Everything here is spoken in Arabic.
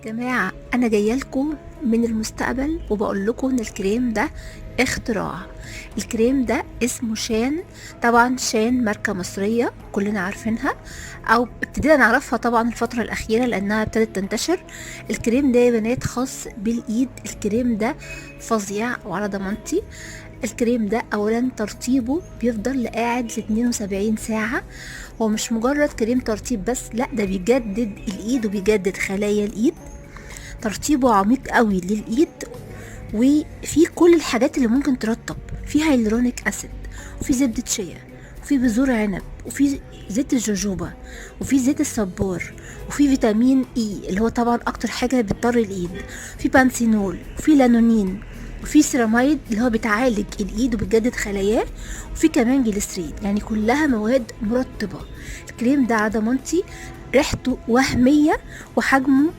جماعة، أنا جاية لكم من المستقبل وبقول لكم إن الكريم ده اختراع. الكريم ده اسمه شان. طبعا شان ماركة مصرية كلنا عارفينها، أو ابتدينا نعرفها طبعا الفترة الأخيرة لأنها ابتدت تنتشر. الكريم ده يا بنات خاص بالإيد. الكريم ده فظيع وعلى ضمانتي. الكريم ده أولا ترطيبه بيفضل لقاعد ل72 ساعة. هو مش مجرد كريم ترطيب بس، لا ده بيجدد الإيد وبيجدد خلايا الإيد. ترطيبه عميق قوي للايد، وفي كل الحاجات اللي ممكن ترطب. في هيلورونيك اسيد، وفي زبدة شيا، وفي بذور عنب، وفي زيت الجوجوبا، وفي زيت الصبار، وفي فيتامين اي اللي هو طبعا اكتر حاجة بتضر الايد، في بانسينول، وفي لانونين، وفي سيراميد اللي هو بتعالج الايد وبتجدد خلاياه، وفي كمان جليسرين، يعني كلها مواد مرطبة. الكريم ده على ضمانتي ريحته وهمية وحجمه